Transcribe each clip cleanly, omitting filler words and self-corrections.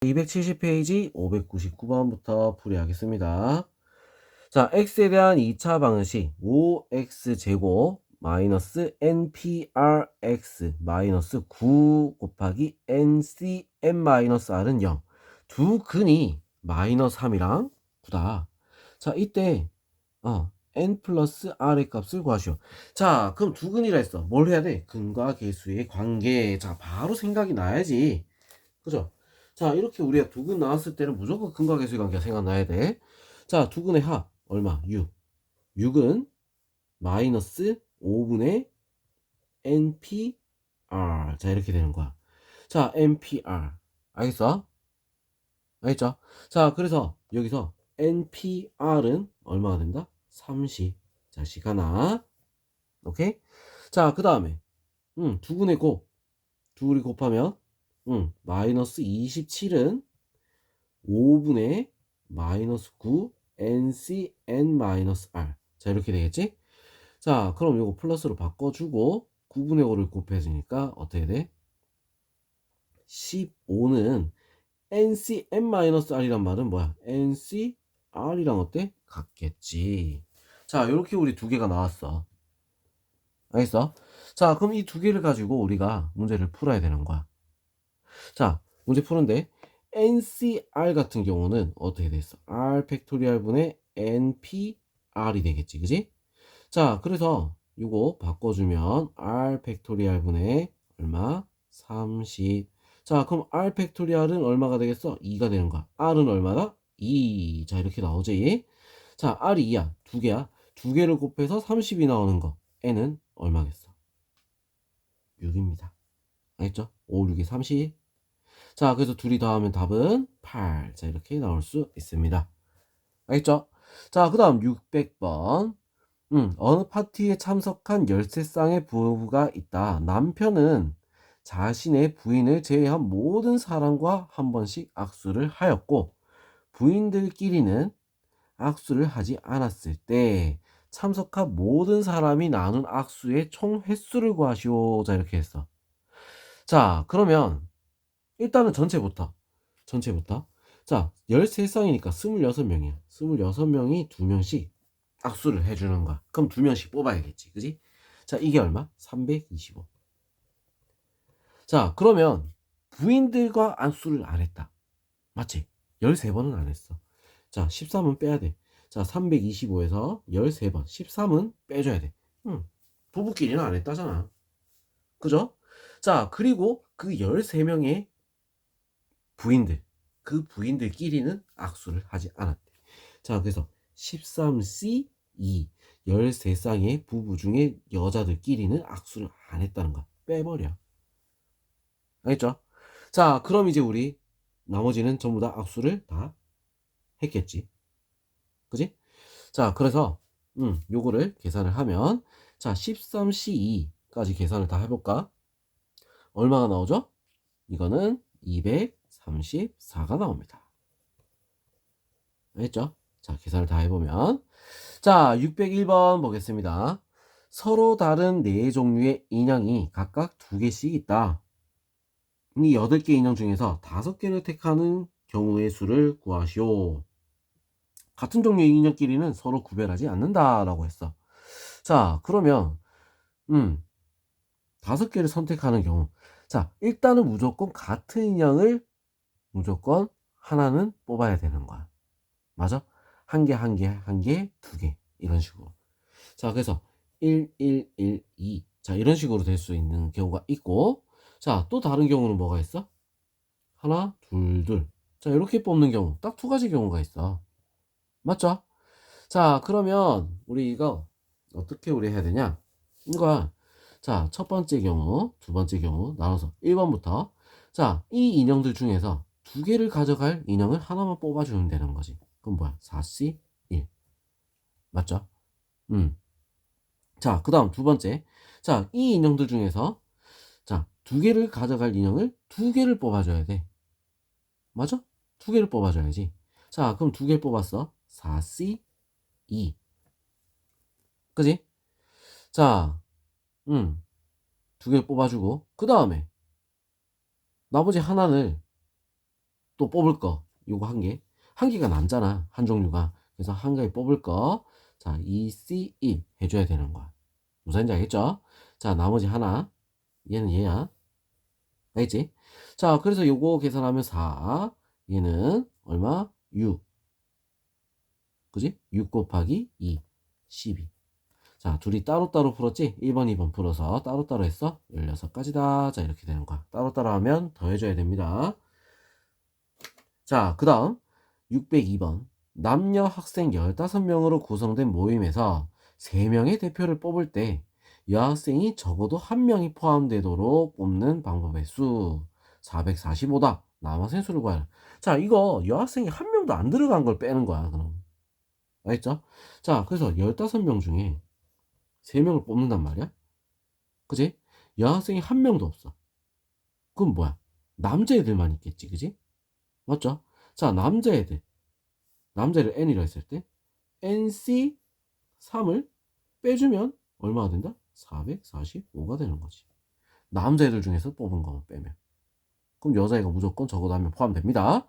270페이지 599번부터 풀이하겠습니다. 자, x에 대한 2차 방정식 5x제곱 마이너스 nprx 마이너스 9 곱하기 ncn 마이너스 r은 0. 두 근이 마이너스 3이랑 9다. 자, 이때 n 플러스 r의 값을 구하시오. 자, 그럼 두 근이라 했어. 뭘 해야 돼? 근과 계수의 관계. 자, 바로 생각이 나야지. 그죠? 자, 이렇게 우리가 두근 나왔을 때는 무조건 근과 계수의 관계가 생각나야 돼. 자, 두근의 합 얼마? 6. 6은 마이너스 5분의 NPR. 자, 이렇게 되는 거야. 자, NPR. 알겠어? 알겠죠? 자, 그래서 여기서 NPR은 얼마가 된다? 30. 자, 시간아. 오케이? 자, 그 다음에 두근의 곱. 둘이 곱하면 마이너스 27은 5분의 마이너스 9 NCN 마이너스 R. 자, 이렇게 되겠지? 자, 그럼 이거 플러스로 바꿔주고 9분의 5를 곱해주니까 어떻게 돼? 15는 NCN 마이너스 R이란 말은 뭐야? NCR이랑 어때? 같겠지. 자, 이렇게 우리 두 개가 나왔어. 알겠어? 자, 그럼 이 두 개를 가지고 우리가 문제를 풀어야 되는 거야. 자, 문제 푸는데 NCR 같은 경우는 어떻게 됐어? R 팩토리얼 분의 NPR이 되겠지, 그지? 자, 그래서 이거 바꿔주면 R 팩토리얼 분의 얼마? 30. 자, 그럼 R 팩토리얼은 얼마가 되겠어? 2가 되는 거야. R은 얼마다? 2. 자, 이렇게 나오지? 자, R이 2야. 두 개야. 두 개를 곱해서 30이 나오는 거. N은 얼마겠어? 6입니다. 알겠죠? 5, 6이 30. 자, 그래서 둘이 더하면 답은 8. 자, 이렇게 나올 수 있습니다. 알겠죠? 자, 그 다음 600번. 어느 파티에 참석한 13쌍의 부부가 있다. 남편은 자신의 부인을 제외한 모든 사람과 한 번씩 악수를 하였고, 부인들끼리는 악수를 하지 않았을 때, 참석한 모든 사람이 나눈 악수의 총 횟수를 구하시오. 자, 이렇게 했어. 자, 그러면, 일단은 전체부터. 자, 13쌍이니까 26명이야. 26명이 2명씩 악수를 해주는 거야. 그럼 2명씩 뽑아야겠지. 그지? 자, 이게 얼마? 325. 자, 그러면 부인들과 악수를 안 했다. 맞지? 13번은 안 했어. 자, 13은 빼야 돼. 자, 325에서 13번. 13은 빼줘야 돼. 부부끼리는 안 했다잖아. 그죠? 자, 그리고 그 13명의 부인들, 그 부인들끼리는 악수를 하지 않았대. 자, 그래서 13C2 13쌍의 부부 중에 여자들끼리는 악수를 안 했다는 거야. 빼버려. 알겠죠? 자, 그럼 이제 우리 나머지는 전부 다 악수를 다 했겠지. 그지? 자, 그래서 요거를 계산을 하면 자, 13C2까지 계산을 다 해볼까? 얼마가 나오죠? 이거는 234가 나옵니다. 알겠죠? 자, 계산을 다 해보면 자, 601번 보겠습니다. 서로 다른 네 종류의 인형이 각각 2개씩 있다. 이 8개 인형 중에서 5개를 택하는 경우의 수를 구하시오. 같은 종류의 인형끼리는 서로 구별하지 않는다라고 했어. 자, 그러면 5개를 선택하는 경우. 자, 일단은 무조건 같은 인형을 무조건 하나는 뽑아야 되는 거야. 맞아? 한 개, 한 개, 한 개, 2개. 이런 식으로. 자, 그래서 1, 1, 1, 2. 자, 이런 식으로 될 수 있는 경우가 있고, 자, 또 다른 경우는 뭐가 있어? 하나, 둘, 둘. 자, 이렇게 뽑는 경우, 딱 2가지 경우가 있어. 맞죠? 자, 그러면 우리 이거 어떻게 우리 해야 되냐? 이거야. 자, 첫 번째 경우, 두 번째 경우 나눠서 1번부터. 자, 이 인형들 중에서 2개를 가져갈 인형을 하나만 뽑아주면 되는 거지. 그럼 뭐야? 4C 1. 맞죠? 자, 그 다음 두 번째. 자, 이 인형들 중에서 자, 2개를 가져갈 인형을 2개를 뽑아줘야 돼. 맞아? 2개를 뽑아줘야지. 자, 그럼 2개 뽑았어. 4C2. 그지? 자, 2개 뽑아주고 그 다음에 나머지 하나를 또 뽑을 거 요거 한 개가 남잖아, 한 종류가. 그래서 한 가지 뽑을 거, 자 2C1 해줘야 되는 거야. 무슨 말인지 알겠죠? 자 나머지 하나, 얘는 얘야, 알겠지? 자 그래서 요거 계산하면 4, 얘는 얼마? 6, 그지? 6 곱하기 2, 12. 자 둘이 따로따로 풀었지? 1번 2번 풀어서 따로따로 했어. 16가지다. 자 이렇게 되는 거야. 따로따로 하면 더해줘야 됩니다. 자 그 다음 602번, 남녀 학생 15명으로 구성된 모임에서 3명의 대표를 뽑을 때 여학생이 적어도 1명이 포함되도록 뽑는 방법의 수 445다. 남학생 수를 구하라. 자 이거 여학생이 1명도 안 들어간 걸 빼는 거야. 그럼 알겠죠? 자 그래서 15명 중에 3명을 뽑는단 말이야. 그지? 여학생이 1명도 없어. 그럼 뭐야? 남자애들만 있겠지. 그지? 맞죠? 자 남자애를 n이라 했을 때 nc 3을 빼주면 얼마가 된다? 445가 되는 거지. 남자애들 중에서 뽑은 거만 빼면. 그럼 여자애가 무조건 적어도 1명 포함됩니다.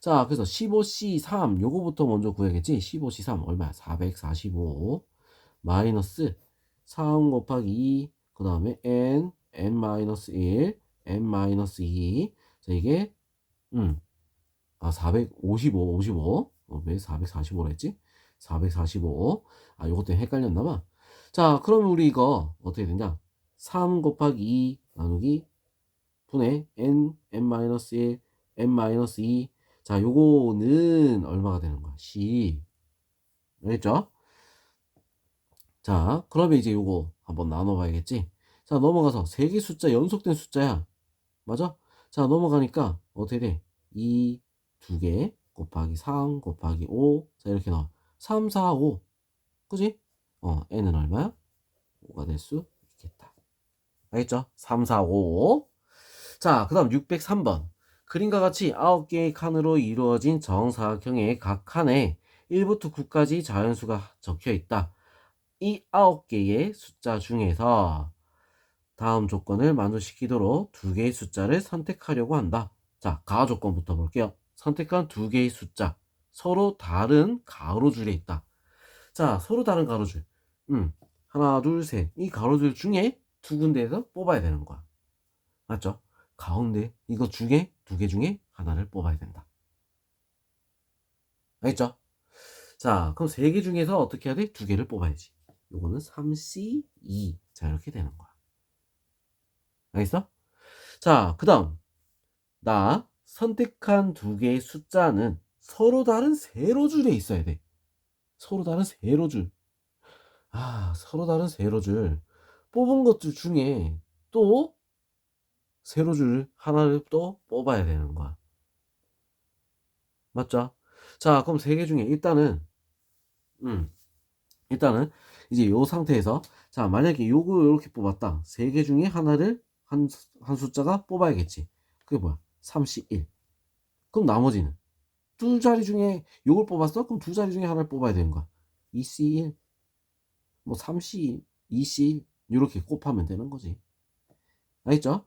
자 그래서 15C3 요거부터 먼저 구해야겠지. 15C3 얼마야? 445 마이너스 3 곱하기 2, 그 다음에 n-1, n-2. 자 이게 455 왜 445라 했지? 445. 요것 때문에 헷갈렸나봐. 자 그러면 우리 이거 어떻게 되냐? 3 곱하기 2 나누기 분의 n-1, n-2. 자 요거는 얼마가 되는 거야? 10. 알겠죠? 자 그러면 이제 요거 한번 나눠 봐야겠지. 자 넘어가서 3개 숫자 연속된 숫자야. 맞아? 자 넘어가니까 어떻게 돼? 2 2개 곱하기 3 곱하기 5. 자 이렇게 나와. 3 4 5. 그지? n은 얼마야? 5가 될 수 있겠다. 알겠죠? 3 4 5. 자 그 다음 603번, 그림과 같이 9개의 칸으로 이루어진 정사각형의 각 칸에 1부터 9까지 자연수가 적혀 있다. 이 9개의 숫자 중에서 다음 조건을 만족시키도록 2개의 숫자를 선택하려고 한다. 자, 가로 조건부터 볼게요. 선택한 2개의 숫자, 서로 다른 가로줄에 있다. 자, 서로 다른 가로줄. 하나, 둘, 셋. 이 가로줄 중에 2군데에서 뽑아야 되는 거야. 맞죠? 가운데 이거 중에 2개 중에 하나를 뽑아야 된다. 알겠죠? 자, 그럼 3개 중에서 어떻게 해야 돼? 2개를 뽑아야지. 요거는 3C2. 자, 이렇게 되는 거야. 알겠어? 자, 그 다음 나 선택한 2개의 숫자는 서로 다른 세로줄에 있어야 돼. 서로 다른 세로줄. 서로 다른 세로줄. 뽑은 것들 중에 또 세로줄 하나를 또 뽑아야 되는 거야. 맞죠? 자, 그럼 3개 중에 일단은 이제 요 상태에서, 자 만약에 요거 이렇게 뽑았다. 3개 중에 하나를 한 숫자가 뽑아야겠지. 그게 뭐야? 3C1. 그럼 나머지는 두 자리 중에 요걸 뽑았어? 그럼 두 자리 중에 하나를 뽑아야 되는 거야. 2C1, 뭐 3C, 2C 이렇게 곱하면 되는 거지. 알겠죠?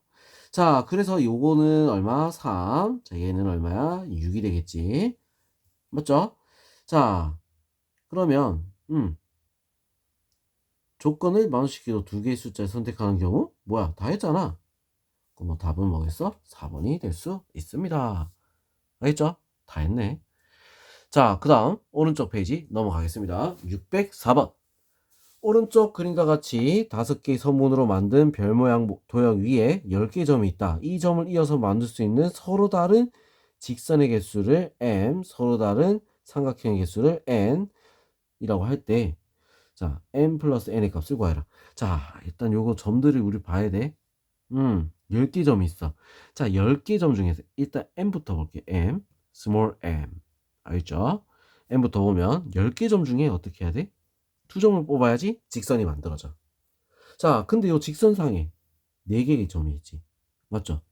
자 그래서 요거는 얼마? 3. 자 얘는 얼마야? 6이 되겠지. 맞죠? 자 그러면 조건을 만족시키고 2개의 숫자를 선택하는 경우 뭐야? 다 했잖아. 그럼 뭐 답은 뭐겠어? 4번이 될 수 있습니다. 알겠죠? 다 했네. 자, 그 다음 오른쪽 페이지 넘어가겠습니다. 604번. 오른쪽 그림과 같이 5개의 선문으로 만든 별 모양 도형 위에 10개의 점이 있다. 이 점을 이어서 만들 수 있는 서로 다른 직선의 개수를 m, 서로 다른 삼각형의 개수를 n 이라고 할 때, 자 m 플러스 n의 값을 구하라. 자 일단 요거 점들을 우리 봐야 돼. 10개 점이 있어. 자 10개 점 중에서 일단 m부터 볼게. m, small m. 알겠죠? m부터 보면 10개 점 중에 어떻게 해야 돼? 2점을 뽑아야지 직선이 만들어져. 자 근데 요 직선상에 4개의 점이 있지. 맞죠?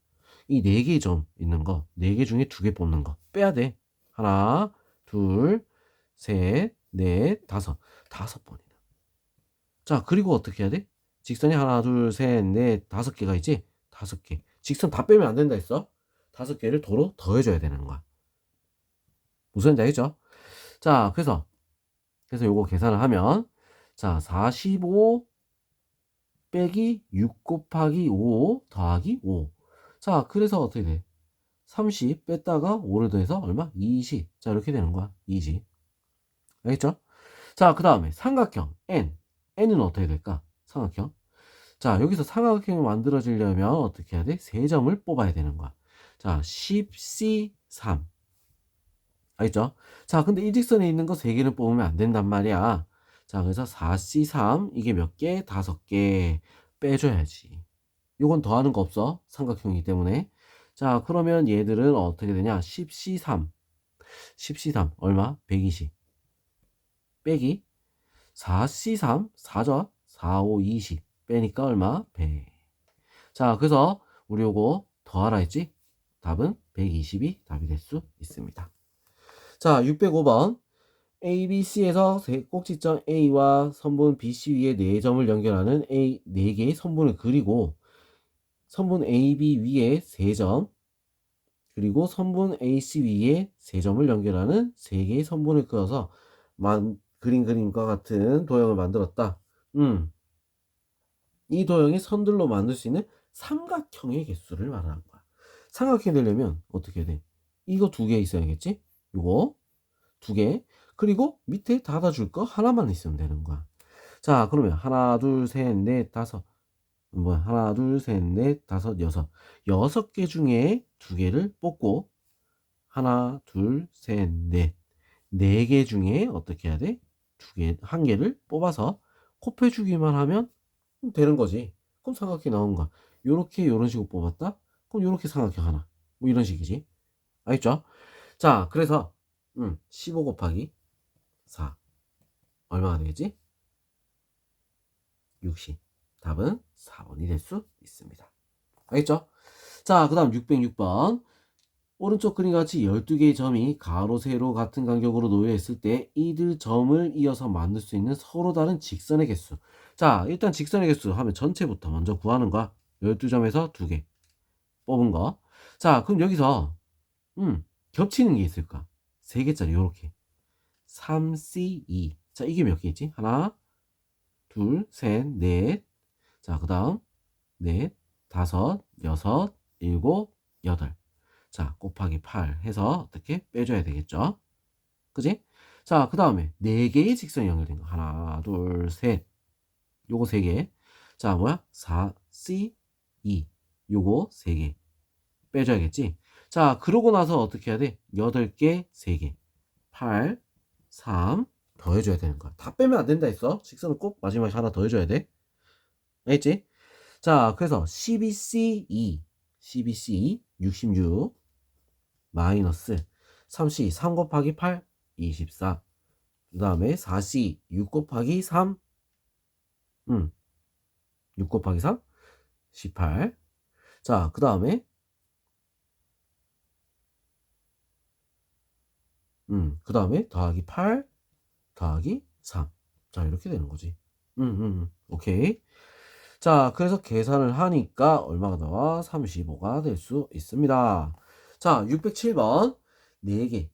이 4개의 점 있는 거, 4개 중에 2개 뽑는 거 빼야 돼. 하나, 둘, 셋, 넷, 다섯. 5번이다. 자 그리고 어떻게 해야 돼? 직선이 하나, 둘, 셋, 넷, 5개가 있지? 5개. 직선 다 빼면 안 된다 했어. 5개를 도로 더해줘야 되는 거야. 무슨 말인지 알겠죠? 자, 그래서 요거 계산을 하면, 자, 45 빼기 6 곱하기 5 더하기 5. 자, 그래서 어떻게 돼? 30 뺐다가 5를 더해서 얼마? 20. 자, 이렇게 되는 거야. 20. 알겠죠? 자, 그 다음에 삼각형 N. N은 어떻게 될까? 삼각형. 자, 여기서 삼각형이 만들어지려면 어떻게 해야 돼? 세 점을 뽑아야 되는 거야. 자, 10C3. 알겠죠? 자, 근데 일직선에 있는 거 3개를 뽑으면 안 된단 말이야. 자, 그래서 4C3 이게 몇 개? 5개 빼줘야지. 요건 더하는 거 없어. 삼각형이기 때문에. 자, 그러면 얘들은 어떻게 되냐? 10C3 얼마? 120 빼기 4C3 4죠? 4, 5, 20 빼니까 얼마? 100. 자, 그래서 우리 요거 더하라 했지? 답은 120이 답이 될 수 있습니다. 자, 605번. ABC에서 꼭지점 A와 선분 BC 위에 4점을 연결하는 4개의 선분을 그리고 선분 AB 위에 3점, 그리고 선분 AC 위에 3점을 연결하는 3개의 선분을 그어서 그린 그림과 같은 도형을 만들었다. 이 도형이 선들로 만들 수 있는 삼각형의 개수를 말하는 거야. 삼각형이 되려면 어떻게 돼? 이거 2개 있어야겠지? 요거 2개. 그리고 밑에 닫아줄 거 하나만 있으면 되는 거야. 자, 그러면 하나, 둘, 셋, 넷, 다섯. 하나, 둘, 셋, 넷, 다섯, 여섯. 6개 중에 2개를 뽑고 하나, 둘, 셋, 넷. 4개 중에 어떻게 해야 돼? 1개를 뽑아서 곱해주기만 하면 되는 거지. 그럼 삼각형이 나오는 거야. 요렇게 요런 식으로 뽑았다? 그럼 요렇게 삼각형 하나. 뭐 이런 식이지. 알겠죠? 자, 그래서 15 곱하기 4 얼마가 되겠지? 60. 답은 4번이 될 수 있습니다. 알겠죠? 자, 그 다음 606번. 오른쪽 그림 같이 12개의 점이 가로, 세로 같은 간격으로 놓여 있을 때 이들 점을 이어서 만들 수 있는 서로 다른 직선의 개수. 자, 일단 직선의 개수 하면 전체부터 먼저 구하는 거야. 12점에서 2개 뽑은 거. 자, 그럼 여기서 겹치는 게 있을까? 3개짜리 요렇게 3C2. 자, 이게 몇 개 있지? 하나, 둘, 셋, 넷. 자, 그 다음 넷, 다섯, 여섯, 일곱, 여덟. 자, 곱하기 8 해서 어떻게 빼줘야 되겠죠? 그지? 자, 그 다음에 4개의 직선이 연결된 거. 하나, 둘, 셋. 요거 3개. 자, 뭐야? 4C2. 요거 3개. 빼줘야겠지? 자, 그러고 나서 어떻게 해야 돼? 8개, 3개. 8, 3. 더 해줘야 되는 거야. 다 빼면 안 된다 했어. 직선은 꼭 마지막에 하나 더 해줘야 돼. 알겠지? 자, 그래서 12C2. 66. 마이너스 3C 3 곱하기 8 24. 그 다음에 4C 6 곱하기 3 6 곱하기 3 18. 자, 그 다음에 그 다음에 더하기 8 더하기 3. 자, 이렇게 되는 거지. 오케이. 자, 그래서 계산을 하니까 얼마가 나와? 35가 될 수 있습니다. 자, 607번 4개.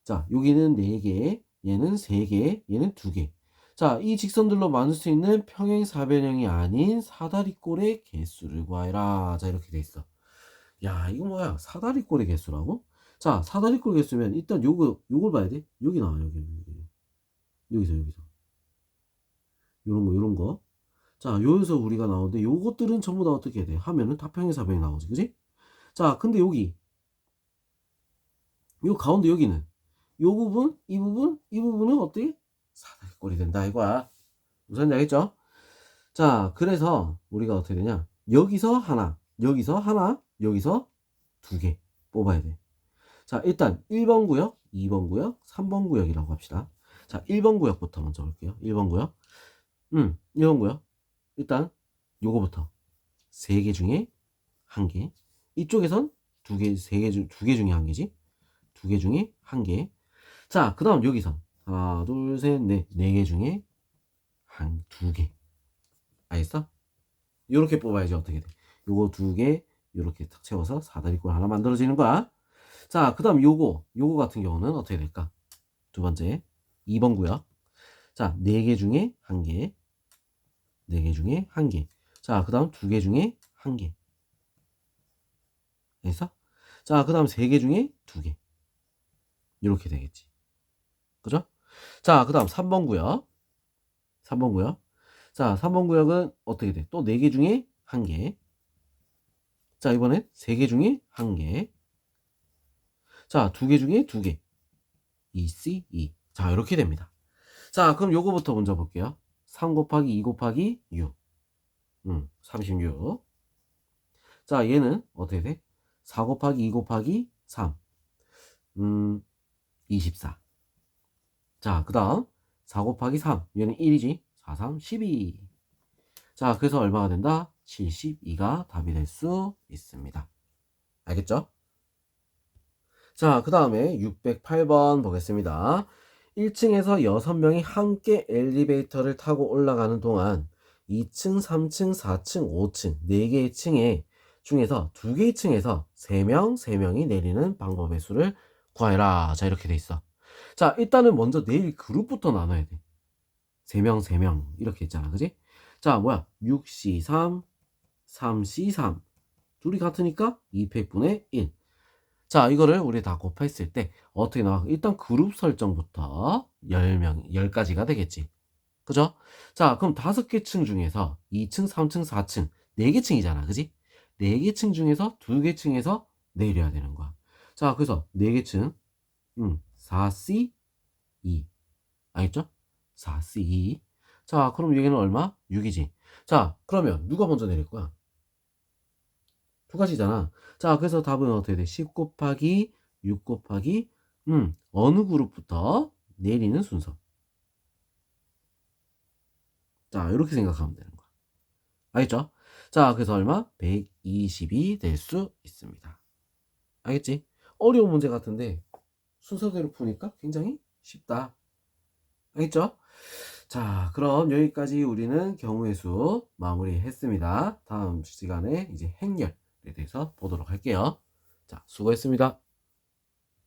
자, 여기는 4개, 얘는 3개, 얘는 2개. 자, 이 직선들로 만들 수 있는 평행사변형이 아닌 사다리꼴의 개수를 구하라. 자, 이렇게 돼 있어. 야, 이거 뭐야? 사다리꼴의 개수라고? 자, 사다리꼴 개수면 일단 요걸 봐야 돼. 여기 나와, 여기. 여기서. 요런 거. 자, 여기서 우리가 나오는데 요것들은 전부 다 어떻게 해야 돼? 하면은 다 평행사변이 나오지, 그지? 자, 근데 여기 요 가운데 여기는 요 부분, 이 부분은 어떻게? 사다리꼴이 된다 이거야. 무슨 말인지 알겠죠? 자, 그래서 우리가 어떻게 되냐? 여기서 하나, 여기서 2개 뽑아야 돼. 자, 일단 1번 구역, 2번 구역, 3번 구역이라고 합시다. 자, 1번 구역부터 먼저 볼게요. 1번 구역. 1번 구역. 일단 요거부터 3개 중에 1개. 이쪽에선 2개, 2개 중에 1개지. 2개 중에 1개. 자, 그 다음 여기서 하나, 둘, 셋, 넷. 4개 중에 2개. 알겠어? 요렇게 뽑아야지 어떻게 돼. 요거 2개 요렇게 탁 채워서 사다리꼴 하나 만들어지는 거야. 자, 그 다음 요거 같은 경우는 어떻게 될까? 두 번째, 2번 구역. 자, 4개 중에 1개. 4개 중에 1개. 자, 그 다음 2개 중에 1개. 됐어? 자, 그 다음 3개 중에 2개. 이렇게 되겠지. 그죠? 자, 그 다음 3번 구역. 3번 구역. 자, 3번 구역은 어떻게 돼? 또 4개 중에 1개. 자, 이번엔 3개 중에 1개. 자, 2개 중에 2개. 2C, 2. 자, 이렇게 됩니다. 자, 그럼 요거부터 먼저 볼게요. 3 곱하기 2 곱하기 6. 36. 자, 얘는 어떻게 돼? 4 곱하기 2 곱하기 3. 24. 자, 그 다음 4 곱하기 3. 얘는 1이지. 4, 3, 12. 자, 그래서 얼마가 된다? 72가 답이 될 수 있습니다. 알겠죠? 자, 그 다음에 608번 보겠습니다. 1층에서 6명이 함께 엘리베이터를 타고 올라가는 동안 2층, 3층, 4층, 5층 4개의 층에 중에서 2개의 층에서 3명이 내리는 방법의 수를 구하여라. 자, 이렇게 돼 있어. 자, 일단은 먼저 내일 그룹부터 나눠야 돼. 3명 이렇게 있잖아. 그지? 자, 뭐야? 6C3, 3C3 둘이 같으니까 200분의 1. 자, 이거를 우리 다 곱했을 때 어떻게 나와? 일단 그룹 설정부터 10명, 10가지가 되겠지. 그죠? 자, 그럼 5개 층 중에서 2층, 3층, 4층, 4개 층이잖아. 그지? 4개 층 중에서 2개 층에서 내려야 되는 거야. 자, 그래서 4개 층, 4C, 2. 알겠죠? 4C, 2. 자, 그럼 여기는 얼마? 6이지. 자, 그러면 누가 먼저 내릴 거야? 두 가지잖아. 자, 그래서 답은 어떻게 돼? 10 곱하기 6 곱하기 어느 그룹부터 내리는 순서. 자, 이렇게 생각하면 되는 거야. 알겠죠? 자, 그래서 얼마? 120이 될 수 있습니다. 알겠지? 어려운 문제 같은데 순서대로 푸니까 굉장히 쉽다. 알겠죠? 자, 그럼 여기까지 우리는 경우의 수 마무리했습니다. 다음 시간에 이제 행렬에 대해서 보도록 할게요. 자, 수고했습니다.